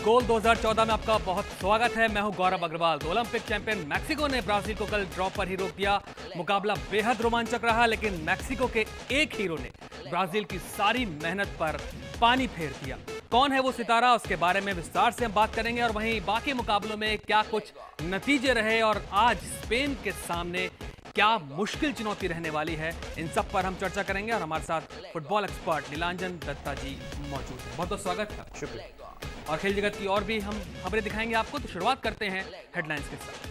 गोल 2014 में आपका बहुत स्वागत है। मैं हूं गौरव अग्रवाल। तो ओलंपिक चैंपियन मैक्सिको ने ब्राजील को कल ड्रॉ पर ही रोक दिया। मुकाबला बेहद रोमांचक रहा, लेकिन मैक्सिको के एक हीरो ने ब्राजील की सारी मेहनत पर पानी फेर दिया। कौन है वो सितारा, उसके बारे में विस्तार से हम बात करेंगे। और वहीं बाकी मुकाबलों में क्या कुछ नतीजे रहे और आज स्पेन के सामने क्या मुश्किल चुनौती रहने वाली है, इन सब पर हम चर्चा करेंगे। और हमारे साथ फुटबॉल एक्सपर्ट नीलांजन दत्ता जी मौजूद हैं। बहुत बहुत स्वागत है। शुक्रिया। और खेल जगत की और भी हम खबरें दिखाएंगे आपको। तो शुरुआत करते हैं हेडलाइंस के साथ।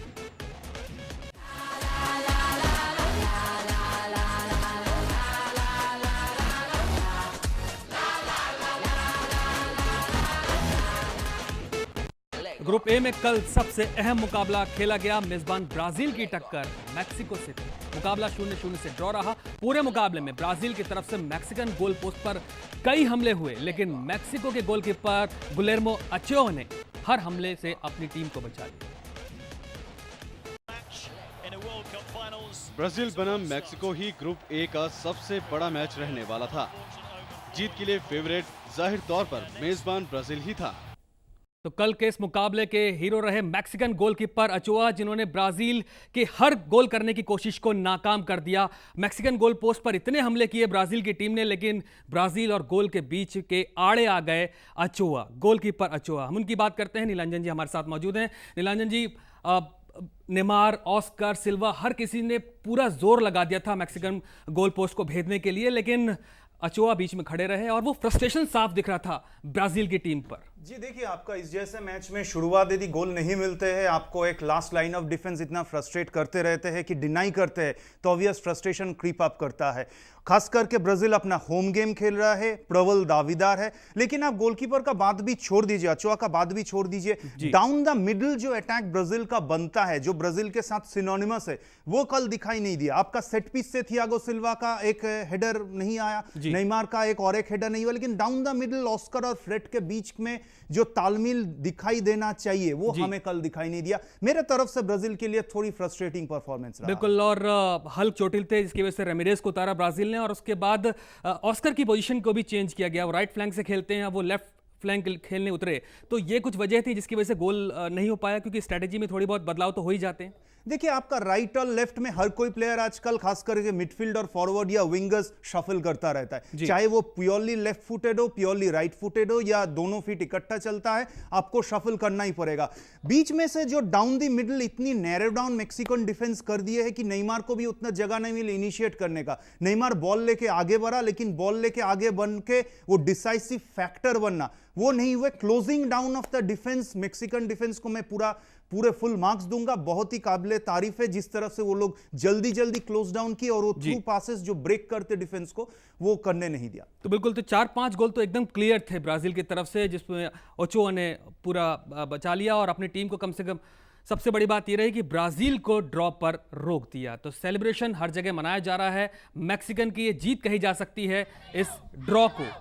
ग्रुप ए में कल सबसे अहम मुकाबला खेला गया। मेजबान ब्राजील की टक्कर मैक्सिको से थी। मुकाबला 0-0 से ड्रॉ रहा। पूरे मुकाबले में ब्राजील की तरफ से मैक्सिकन गोल पोस्ट पर कई हमले हुए, लेकिन मैक्सिको के गोलकीपर गुलेर्मो अचेओ ने हर हमले से अपनी टीम को बचा लिया। ब्राजील बनाम मैक्सिको ही ग्रुप ए का सबसे बड़ा मैच रहने वाला था। जीत के लिए फेवरेट जाहिर तौर पर मेजबान ब्राजील ही था। तो कल के इस मुकाबले के हीरो रहे मैक्सिकन गोलकीपर अचोआ, जिन्होंने ब्राजील के हर गोल करने की कोशिश को नाकाम कर दिया। मैक्सिकन गोल पोस्ट पर इतने हमले किए ब्राजील की टीम ने, लेकिन ब्राजील और गोल के बीच के आड़े आ गए अचोआ, गोलकीपर अचोआ। हम उनकी बात करते हैं। नीलांजन जी हमारे साथ मौजूद हैं। नीलांजन जी, नेमार, ऑस्कर, सिल्वा, हर किसी ने पूरा जोर लगा दिया था मैक्सिकन गोल पोस्ट को भेदने के लिए, लेकिन अचोआ बीच में खड़े रहे और वो फ्रस्ट्रेशन साफ दिख रहा था ब्राजील की टीम पर। जी देखिए, आपका इस जैसे मैच में शुरुआत यदि गोल नहीं मिलते हैं, आपको एक लास्ट लाइन ऑफ डिफेंस इतना फ्रस्ट्रेट करते रहते हैं कि डिनाई करते हैं, तो ऑब्वियस फ्रस्ट्रेशन क्रीप अप करता है। खास करके ब्राजील अपना होम गेम खेल रहा है, प्रबल दावेदार है, लेकिन आप गोलकीपर का बात भी छोड़ दीजिए, अचोआ का बात भी छोड़ दीजिए। डाउन द मिडिल जो अटैक ब्राजील का बनता है, जो ब्राजील के साथ सिनोनिमस है, वो कल दिखाई नहीं दिया। आपका सेट पीस से थियागो सिल्वा का एक हेडर नहीं आया, नेमार का एक और एक हेडर नहीं हुआ, लेकिन डाउन द मिडिल ऑस्कर और फ्रेड के बीच में जो तालमेल दिखाई देना चाहिए वो हमें कल दिखाई नहीं दिया। मेरे तरफ से ब्राजील के लिए थोड़ी फ्रस्ट्रेटिंग परफॉर्मेंस रहा। बिल्कुल। और हल्क चोटिल थे, जिसकी वजह से रेमिरेज को उतारा ब्राजील ने, और उसके बाद ऑस्कर की पोजीशन को भी चेंज किया गया। वो राइट फ्लैंक से खेलते हैं, वो लेफ्ट फ्लैंक खेलने उतरे। तो ये कुछ वजह थी जिसकी वजह से गोल नहीं हो पाया, क्योंकि स्ट्रेटेजी में थोड़ी बहुत बदलाव तो हो ही जाते हैं। देखिए, आपका राइट और लेफ्ट में हर कोई प्लेयर आजकल खास करके मिडफील्ड और फॉरवर्ड या विंगर्स शफल करता रहता है, चाहे वो प्योरली लेफ्ट फुटेड हो, प्योरली राइट फुटेड हो, या दोनों फीट इकट्ठा चलता है, आपको शफल करना ही पड़ेगा। बीच में से जो डाउन द मिडिल इतनी नैरो डाउन मैक्सिकन डिफेंस कर दिए है कि नेमार को भी उतना जगह नहीं मिली इनिशिएट करने का। नेमार बॉल लेके आगे बढ़ा, लेकिन बॉल लेके आगे बन के वो डिसाइसिव फैक्टर बनना वो नहीं हुए। Closing down of the defence, Mexican defence को मैं पूरे फुल मार्क्स दूंगा। बहुत ही काबिले तारीफ है जिस तरह से वो लोग जल्दी क्लोज डाउन किए, और वो थ्रू पासेस जो ब्रेक करते डिफेंस को, वो करने नहीं दिया। तो बिल्कुल, तो 4-5 गोल तो एकदम क्लियर थे ब्राजील की तरफ से, जिसमें ओचोआ ने पूरा बचा लिया और अपनी टीम को कम से कम। सबसे बड़ी बात यह रही कि ब्राजील को ड्रॉ पर रोक दिया। तो सेलिब्रेशन हर जगह मनाया जा रहा है। मैक्सिकन की ये जीत कही जा सकती है इस ड्रॉ को।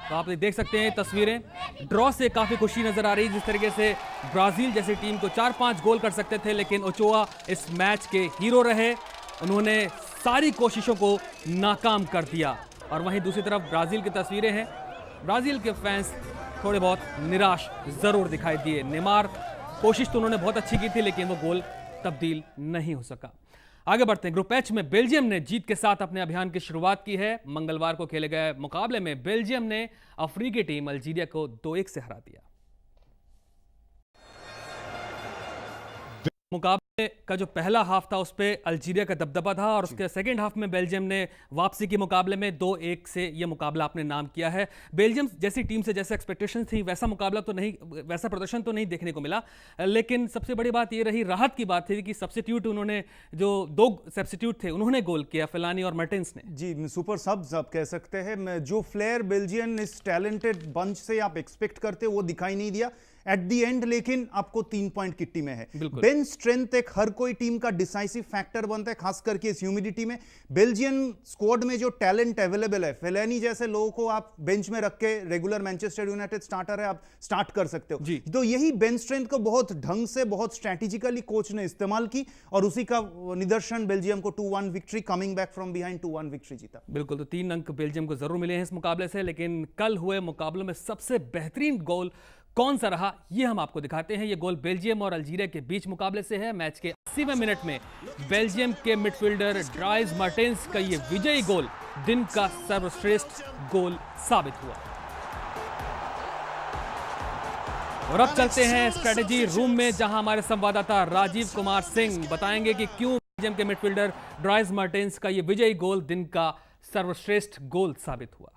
तो आप देख सकते हैं तस्वीरें, ड्रॉ से काफी खुशी नजर आ रही है। जिस तरीके से ब्राजील जैसी टीम को 4-5 गोल कर सकते थे, लेकिन ओचोआ इस मैच के हीरो रहे। उन्होंने सारी कोशिशों को नाकाम कर दिया। और वहीं दूसरी तरफ ब्राजील की तस्वीरें हैं। ब्राजील के फैंस थोड़े बहुत निराश जरूर दिखाई दिए। नेमार, कोशिश तो उन्होंने बहुत अच्छी की थी, लेकिन वो गोल तब्दील नहीं हो सका। आगे बढ़ते हैं। ग्रुप एच में बेल्जियम ने जीत के साथ अपने अभियान की शुरुआत की है। मंगलवार को खेले गए मुकाबले में बेल्जियम ने अफ्रीकी टीम अल्जीरिया को 2-1 से हरा दिया। मुकाबले का जो पहला हाफ था उस पे अल्जीरिया का दबदबा था, और उसके सेकंड हाफ में बेल्जियम ने वापसी के मुकाबले में 2-1 से ये मुकाबला अपने नाम किया है। बेल्जियम जैसी टीम से जैसे एक्सपेक्टेशन थी वैसा मुकाबला तो नहीं, वैसा प्रदर्शन तो नहीं देखने को मिला, लेकिन सबसे बड़ी बात ये रही, राहत की बात थी कि सब्स्टिट्यूट उन्होंने, जो 2 सब्स्टिट्यूट थे उन्होंने गोल किया, फेलानी और मर्टेंस ने। जी, सुपर सब्स आप कह सकते हैं। जो फ्लेयर बेल्जियन इस टैलेंटेड बंच से आप एक्सपेक्ट करते वो दिखाई नहीं दिया। एट द एंड लेकिन आपको 3 पॉइंट की टीम है। बिल्कुल। बेंच स्ट्रेंथ एक हर कोई टीम का डिसाइसिव फैक्टर बनता है, खास करके इस ह्यूमिडिटी में। बेल्जियन स्क्वाड में जो टैलेंट अवेलेबल है, फेलानी जैसे लोगों को आप बेंच में रख के रेगुलर मैनचेस्टर यूनाइटेड स्टार्टर है, आप स्टार्ट कर सकते हो। तो यही बेंच स्ट्रेंथ को बहुत ढंग से, बहुत स्ट्रैटेजिकली कोच ने इस्तेमाल की और उसी का निदर्शन बेल्जियम को 2-1 victory, coming back from behind 2-1 victory जीता। बिल्कुल, तो 3 अंक बेल्जियम को जरूर मिले हैं इस मुकाबले से, लेकिन कल हुए मुकाबलों में सबसे बेहतरीन गोल कौन सा रहा ये हम आपको दिखाते हैं। ये गोल बेल्जियम और अल्जीरिया के बीच मुकाबले से है। मैच के 80वें मिनट में बेल्जियम के मिडफील्डर ड्राइस मर्टेंस का ये विजयी गोल दिन का सर्वश्रेष्ठ गोल साबित हुआ। और अब चलते हैं स्ट्रेटेजी रूम में, जहां हमारे संवाददाता राजीव कुमार सिंह बताएंगे कि क्यों बेल्जियम के मिडफील्डर ड्राइस मर्टेंस का ये विजयी गोल दिन का सर्वश्रेष्ठ गोल साबित हुआ।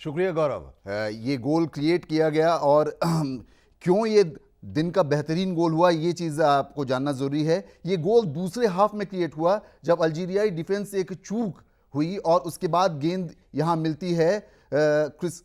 शुक्रिया गौरव। ये गोल क्रिएट किया गया और क्यों ये दिन का बेहतरीन गोल हुआ ये चीज़ आपको जानना ज़रूरी है। ये गोल दूसरे हाफ में क्रिएट हुआ जब अल्जीरियाई डिफेंस से एक चूक हुई और उसके बाद गेंद यहाँ मिलती है क्रिस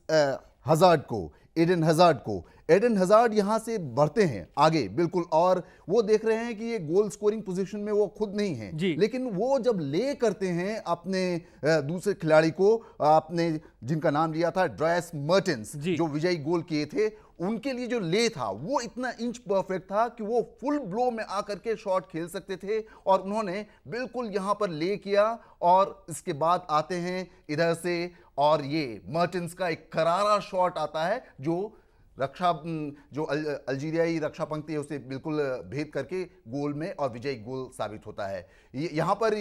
हज़ार्ड को, एडन हज़ार्ड को। एडन हज़ार्ड यहाँ से बढ़ते हैं आगे बिल्कुल, और वो देख रहे हैं कि ये गोल स्कोरिंग पोजीशन में वो खुद नहीं है, लेकिन वो जब ले करते हैं अपने दूसरे खिलाड़ी को, आपने जिनका नाम लिया था ड्राइस मर्टेंस, जो विजयी गोल किए थे, उनके लिए जो ले था वो इतना इंच परफेक्ट था कि वो फुल ब्लो में आकर के शॉट खेल सकते थे और उन्होंने बिल्कुल यहाँ पर ले किया। और इसके बाद आते हैं इधर से और ये मर्टेंस का एक करारा शॉट आता है जो अल्जीरियाई रक्षा पंक्ति है उसे बिल्कुल भेद करके गोल में और विजयी गोल साबित होता है। यहाँ पर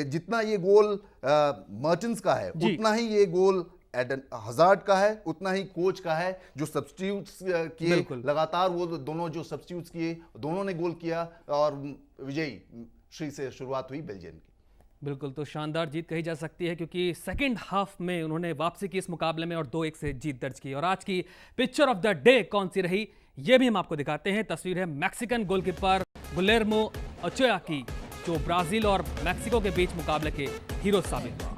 जितना ये गोल मर्टेंस का है उतना ही ये गोल एडन हज़ार्ड का है, उतना ही कोच का है जो सब्स्टिट्यूट्स किए लगातार। वो दोनों जो सब्स्टिट्यूट्स किए दोनों ने गोल किया और विजयी श्री से शुरुआत हुई बेल्जियम की। बिल्कुल, तो शानदार जीत कही जा सकती है क्योंकि सेकंड हाफ में उन्होंने वापसी की इस मुकाबले में और 2-1 से जीत दर्ज की। और आज की पिक्चर ऑफ द डे कौन सी रही ये भी हम आपको दिखाते हैं। तस्वीर है मैक्सिकन गोलकीपर गुलेर्मो ओचोआ की, जो ब्राजील और मैक्सिको के बीच मुकाबले के हीरो साबित हुआ।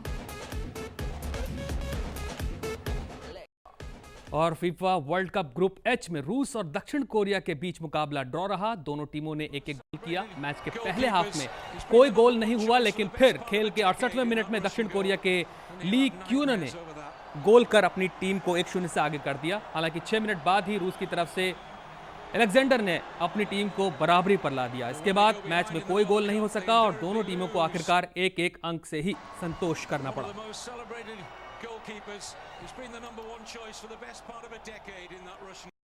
और FIFA world cup group H में रूस और दक्षिण कोरिया के बीच मुकाबला ड्रॉ रहा। दोनों टीमों ने एक एक गोल किया। मैच के पहले हाफ में कोई गोल नहीं हुआ, लेकिन फिर खेल के 68वें मिनट में दक्षिण कोरिया के ली क्यून ने गोल कर अपनी टीम को 1-0 से आगे कर दिया। हालांकि 6 मिनट बाद ही रूस की तरफ से अलेक्जेंडर ने अपनी टीम को बराबरी पर ला दिया। इसके बाद मैच में कोई गोल नहीं हो सका और दोनों टीमों को आखिरकार 1-1 अंक से ही संतोष करना पड़ा।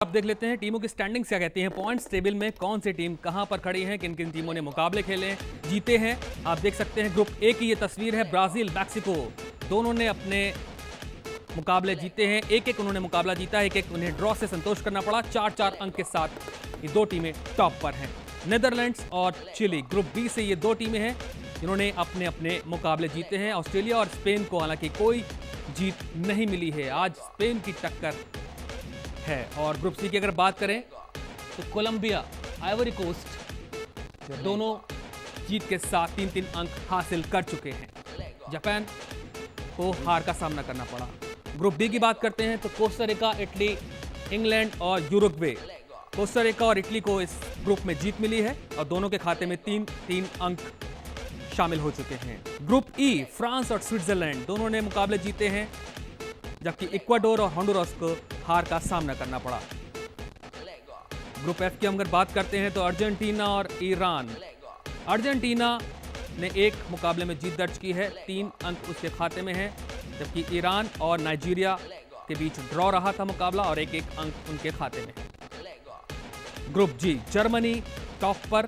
अब देख लेते हैं टीमों की स्टैंडिंग्स क्या कहती हैं। पॉइंट्स टेबल में कौन सी टीम कहां पर खड़ी है, किन किन टीमों ने मुकाबले खेले जीते हैं, आप देख सकते हैं। ग्रुप ए की ये तस्वीर है। ब्राजील मैक्सिको दोनों ने अपने मुकाबले जीते हैं। 1-1 उन्होंने मुकाबला जीता है, 1-1 उन्हें ड्रॉ से संतोष करना पड़ा। 4-4 अंक के साथ ये दो टीमें टॉप पर हैं। नीदरलैंड्स और चिली ग्रुप बी से ये दो टीमें हैं जिन्होंने अपने अपने मुकाबले जीते हैं। ऑस्ट्रेलिया और स्पेन को हालांकि कोई जीत नहीं मिली है। आज स्पेन की टक्कर है। और ग्रुप सी की अगर बात करें तो कोलंबिया, आइवरी कोस्ट दोनों जीत के साथ 3-3 अंक हासिल कर चुके हैं। जापान को हार का सामना करना पड़ा। ग्रुप डी की बात करते हैं तो कोस्टारिका, इटली, इंग्लैंड और यूरुग्वे। कोस्टारिका और इटली को इस ग्रुप में जीत मिली है और दोनों के खाते में 3-3 अंक शामिल हो चुके हैं। ग्रुप ई, फ्रांस और स्विट्जरलैंड दोनों ने मुकाबले जीते हैं, जबकि इक्वाडोर और होंडुरास को हार का सामना करना पड़ा। ग्रुप एफ की हम अगर बात करते हैं तो अर्जेंटीना और ईरान। अर्जेंटीना ने एक मुकाबले में जीत दर्ज की है, 3 अंक उसके खाते में है, जबकि ईरान और नाइजीरिया के बीच ड्रॉ रहा था मुकाबला और 1-1 अंक उनके खाते में है। ग्रुप जी, जर्मनी टॉप पर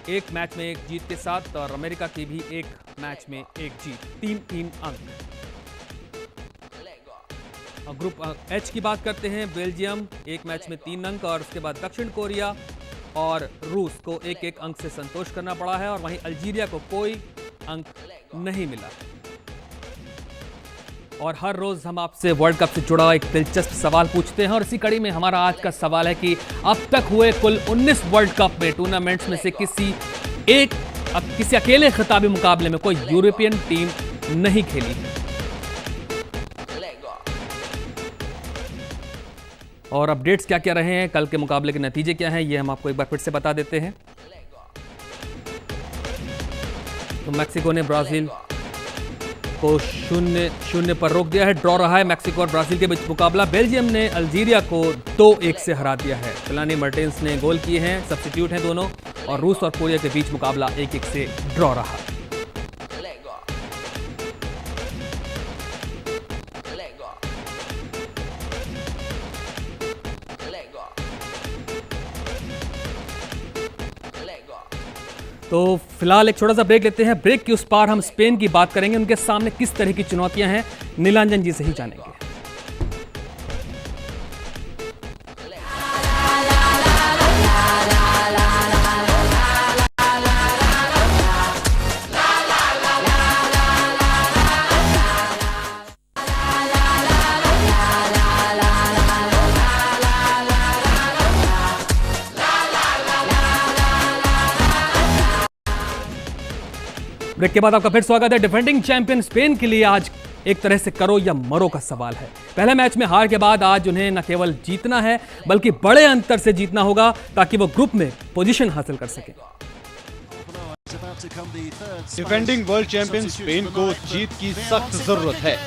1 मैच में 1 जीत के साथ और अमेरिका की भी 1 मैच में 1 जीत, 3-3 अंक। और ग्रुप एच की बात करते हैं। बेल्जियम 1 मैच में 3 अंक और उसके बाद दक्षिण कोरिया और रूस को 1-1 अंक से संतोष करना पड़ा है और वहीं अल्जीरिया को कोई अंक नहीं मिला। और हर रोज हम आपसे वर्ल्ड कप से जुड़ा एक दिलचस्प सवाल पूछते हैं और इसी कड़ी में हमारा आज का सवाल है कि अब तक हुए कुल 19 वर्ल्ड कप में टूर्नामेंट्स में से किसी अकेले खिताबी मुकाबले में कोई यूरोपियन टीम नहीं खेली है। और अपडेट्स क्या क्या रहे हैं, कल के मुकाबले के नतीजे क्या हैं, ये हम आपको एक बार फिर से बता देते हैं। तो मैक्सिको ने ब्राजील को 0-0 पर रोक दिया है। ड्रॉ रहा है मैक्सिको और ब्राजील के बीच मुकाबला। बेल्जियम ने अल्जीरिया को 2-1 से हरा दिया है। फिलानी मर्टेंस ने गोल किए हैं, सब्स्टिट्यूट हैं दोनों। और रूस और कोरिया के बीच मुकाबला 1-1 से ड्रॉ रहा। तो फिलहाल एक छोटा सा ब्रेक लेते हैं। ब्रेक के उस पार हम स्पेन की बात करेंगे, उनके सामने किस तरह की चुनौतियां हैं, नीलांजन जी से ही जानेंगे। ब्रेक के बाद आपका फिर स्वागत है। डिफेंडिंग चैंपियन स्पेन के लिए आज एक तरह से करो या मरो का सवाल है। पहले मैच में हार के बाद आज उन्हें न केवल जीतना है बल्कि बड़े अंतर से जीतना होगा ताकि वो ग्रुप में पोजीशन हासिल कर सके। डिफेंडिंग वर्ल्ड चैंपियन स्पेन को जीत की सख्त जरूरत है।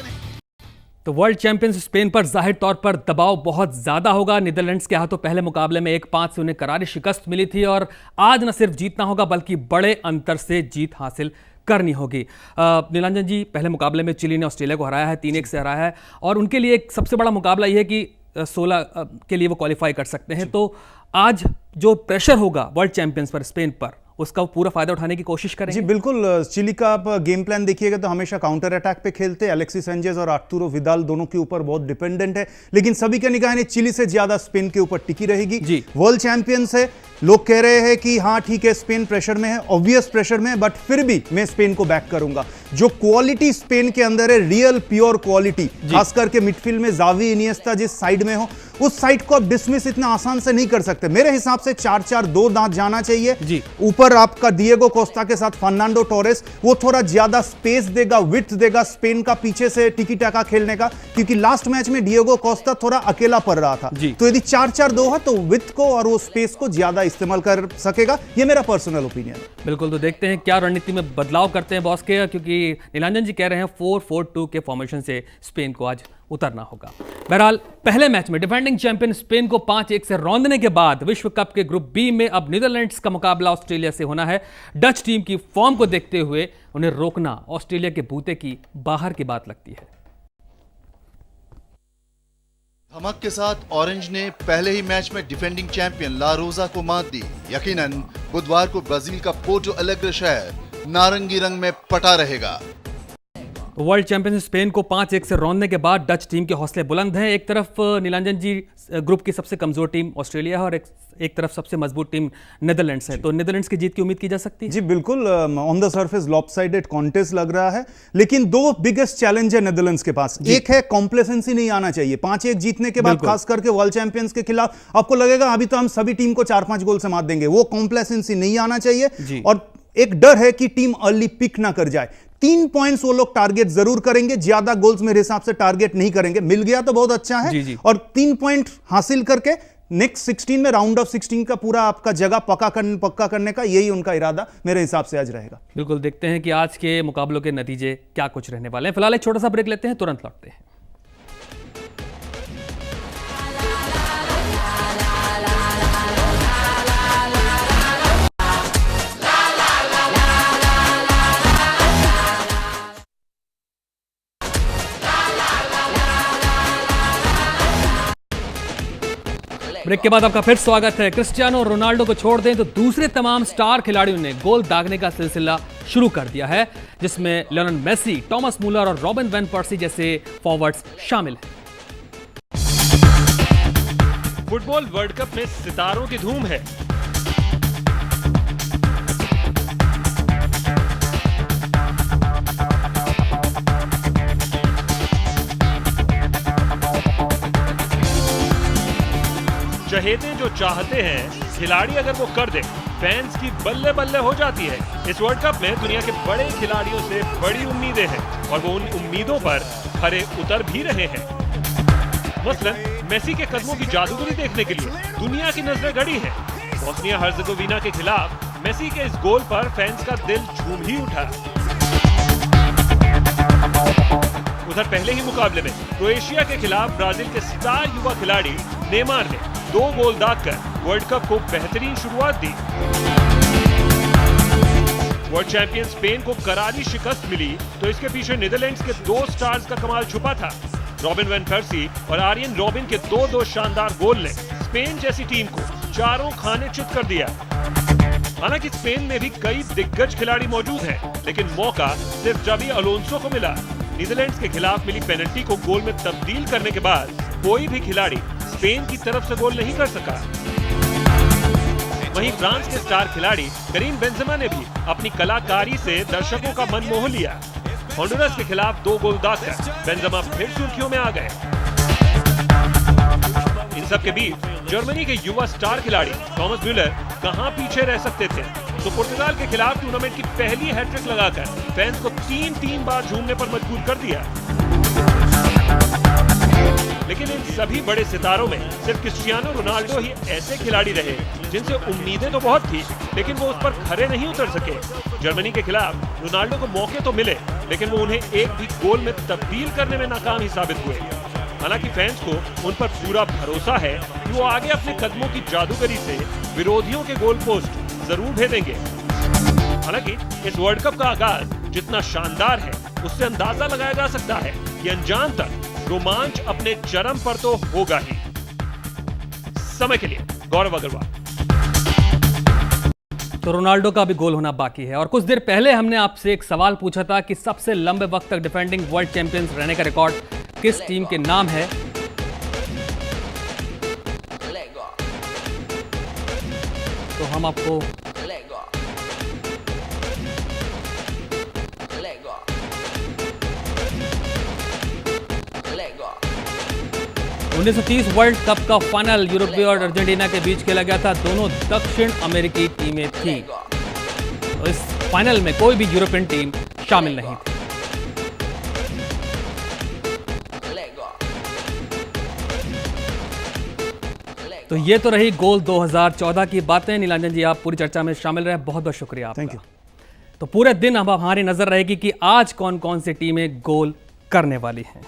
तो वर्ल्ड चैंपियंस स्पेन पर जाहिर तौर पर दबाव बहुत ज्यादा होगा। नीदरलैंड्स के हाथों पहले मुकाबले में 1-5 से उन्हें करारी शिकस्त मिली थी और आज न सिर्फ जीतना होगा बल्कि बड़े अंतर से जीत हासिल करनी होगी। नीलांजन जी, पहले मुकाबले में चिली ने ऑस्ट्रेलिया को हराया है, 3-1 से हराया है और उनके लिए एक सबसे बड़ा मुकाबला यह है कि 16 के लिए वो क्वालिफाई कर सकते हैं। तो आज जो प्रेशर होगा वर्ल्ड चैंपियंस पर, स्पेन पर, उसका पूरा फायदा उठाने की कोशिश करेंगे। जी बिल्कुल। चिली का आप गेम प्लान देखिएगा तो हमेशा काउंटर अटैक पे खेलते हैं। अलेक्सिस सेंचेज और आर्तुरो विदाल दोनों के ऊपर बहुत डिपेंडेंट है, लेकिन सभी के निगाहें चिली से ज्यादा स्पेन के ऊपर टिकी रहेगी। वर्ल्ड चैंपियंस है, लोग कह रहे हैं कि हाँ ठीक है स्पेन प्रेशर में है, ऑब्वियस प्रेशर में है, बट फिर भी मैं स्पेन को बैक करूंगा। जो क्वालिटी स्पेन के अंदर है, रियल प्योर क्वालिटी, खास करके मिडफील्ड में जावी, इनिएस्टा जिस साइड में हो, उस साइड को आप डिसमिस इतना आसान से नहीं कर सकते। मेरे हिसाब से 4-4-2 दांत जाना चाहिए। ऊपर आपका डिएगो कोस्टा के साथ फर्नांडो टोरेस, वो थोड़ा ज्यादा स्पेस देगा, विड्थ देगा स्पेन का पीछे से टिकी टाका खेलने का, क्योंकि लास्ट मैच में डिएगो कोस्टा थोड़ा अकेला पड़ रहा था। तो यदि 4-4-2 है तो विड्थ को और वो स्पेस को ज्यादा इस्तेमाल कर सकेगा। ये मेरा पर्सनल ओपिनियन है। बिल्कुल। तो देखते हैं क्या रणनीति में बदलाव करते हैं बॉस के, क्योंकि नीलांजन जी कह रहे हैं 4-4-2 के फॉर्मेशन से स्पेन को आज उतरना होगा। बहरहाल पहले मैच में डिफेंडिंग चैंपियन स्पेन को 5-1 से रौंदने के बाद विश्व कप के ग्रुप बी में अब नीदरलैंड्स का मुकाबला ऑस्ट्रेलिया से होना है। डच टीम की फॉर्म को देखते हुए उन्हें रोकना ऑस्ट्रेलिया के बूते की बाहर की बात लगती है। धमक के साथ ऑरेंज ने पहले ही मैच में डिफेंडिंग चैंपियन ला रोजा को मात दी। यकीनन बुधवार को ब्राजील का पोर्टो एलेग्रे शहर नारंगी रंग में पटा रहेगा। वर्ल्ड चैंपियन स्पेन को 5-1 से रौंदने के बाद डच टीम के हौसले बुलंद हैं। एक तरफ नीलांजन जी ग्रुप की सबसे कमजोर टीम ऑस्ट्रेलिया है और एक तरफ सबसे मजबूत टीम नीदरलैंड्स है। तो नीदरलैंड्स की जीत की उम्मीद की जा सकती है? जी बिल्कुल। On the surface lopsided contest लग रहा है, लेकिन दो बिगेस्ट चैलेंज है नीदरलैंड्स के पास। एक है कॉम्प्लेसेंसी नहीं आना चाहिए। 5-1 जीतने के बाद खास करके वर्ल्ड चैंपियंस के खिलाफ आपको लगेगा अभी तो हम सभी टीम को 4-5 गोल से मात देंगे। वो कॉम्प्लेसेंसी नहीं आना चाहिए और एक डर है कि टीम अर्ली पिक ना कर जाए। 3 पॉइंट्स वो लोग टारगेट जरूर करेंगे, ज्यादा गोल्स मेरे हिसाब से टारगेट नहीं करेंगे। मिल गया तो बहुत अच्छा है। और 3 पॉइंट हासिल करके नेक्स्ट 16 में, राउंड ऑफ 16 का पूरा आपका जगह पक्का करने का यही उनका इरादा मेरे हिसाब से आज रहेगा। बिल्कुल। देखते हैं कि आज के मुकाबलों के नतीजे क्या कुछ रहने वाले हैं। फिलहाल एक छोटा सा ब्रेक लेते हैं, तुरंत लौटते हैं। ब्रेक के बाद आपका फिर स्वागत है। क्रिस्टियानो रोनाल्डो को छोड़ दें तो दूसरे तमाम स्टार खिलाड़ियों ने गोल दागने का सिलसिला शुरू कर दिया है, जिसमें लियोनेल मेसी, टॉमस मुलर और रॉबिन वैन पर्सी जैसे फॉरवर्ड्स शामिल हैं। फुटबॉल वर्ल्ड कप में सितारों की धूम है। चहेते जो चाहते हैं खिलाड़ी अगर वो कर दे, फैंस की बल्ले बल्ले हो जाती है। इस वर्ल्ड कप में दुनिया के बड़े खिलाड़ियों से बड़ी उम्मीदें हैं और वो उन उम्मीदों पर खरे उतर भी रहे हैं। मसलन मेसी के कदमों की जादूगरी देखने के लिए दुनिया की नजरें गड़ी है। बोस्निया हर्जेगोविना के खिलाफ मेसी के इस गोल पर फैंस का दिल झूम ही उठा। उधर पहले ही मुकाबले में क्रोएशिया के खिलाफ ब्राजील के स्टार युवा खिलाड़ी नेमार ने 2 गोल दागकर वर्ल्ड कप को बेहतरीन शुरुआत दी। वर्ल्ड चैंपियन स्पेन को करारी शिकस्त मिली तो इसके पीछे नीदरलैंड्स के 2 स्टार्स का कमाल छुपा था। रॉबिन वैन पर्सी और आर्यन रॉबिन के 2 शानदार गोल ने स्पेन जैसी टीम को चारों खाने चित कर दिया। हालांकि स्पेन में भी कई दिग्गज खिलाड़ी मौजूद हैं, लेकिन मौका सिर्फ जावी अलोंसो को मिला। नीदरलैंड्स के खिलाफ मिली पेनल्टी को गोल में तब्दील करने के बाद कोई भी खिलाड़ी स्पेन की तरफ से गोल नहीं कर सका। वहीं फ्रांस के स्टार खिलाड़ी करीम बेंजेमा ने भी अपनी कलाकारी से दर्शकों का मन मोह लिया। होंडुरस के खिलाफ 2 गोल दागकर बेंजेमा फिर सुर्खियों में आ गए। इन सब के बीच जर्मनी के युवा स्टार खिलाड़ी थॉमस म्यूलर कहां पीछे रह सकते थे, तो पुर्तगाल के खिलाफ टूर्नामेंट की पहली हैट्रिक लगाकर फैंस को 3 बार झूमने पर मजबूर कर दिया। लेकिन इन सभी बड़े सितारों में सिर्फ क्रिस्टियानो रोनाल्डो ही ऐसे खिलाड़ी रहे जिनसे उम्मीदें तो बहुत थी, लेकिन वो उस पर खरे नहीं उतर सके। जर्मनी के खिलाफ रोनाल्डो को मौके तो मिले, लेकिन वो उन्हें एक भी गोल में तब्दील करने में नाकाम ही साबित हुए। हालांकि फैंस को उन पर पूरा भरोसा है कि वो आगे अपने कदमों की जादूगरी से विरोधियों के गोल पोस्ट जरूर भेदेंगे। हालांकि इस वर्ल्ड कप का आगाज जितना शानदार है, उससे अंदाजा लगाया जा सकता है कि अनजान तक रोमांच अपने चरम पर तो होगा ही। समय के लिए गौरव अग्रवाल। तो रोनाल्डो का भी गोल होना बाकी है। और कुछ देर पहले हमने आपसे एक सवाल पूछा था कि सबसे लंबे वक्त तक डिफेंडिंग वर्ल्ड चैंपियंस रहने का रिकॉर्ड किस टीम के नाम है। तो हम आपको 1930 वर्ल्ड कप का फाइनल यूरुग्वे और अर्जेंटीना के बीच खेला गया था। दोनों दक्षिण अमेरिकी टीमें थीं। तो इस फाइनल में कोई भी यूरोपियन टीम शामिल नहीं थी। तो ये तो रही गोल 2014 की बातें। नीलांजन जी, आप पूरी चर्चा में शामिल रहे, बहुत बहुत शुक्रिया आपका। Thank you. तो पूरे दिन अब हमारी नजर रहेगी कि आज कौन कौन सी टीमें गोल करने वाली हैं।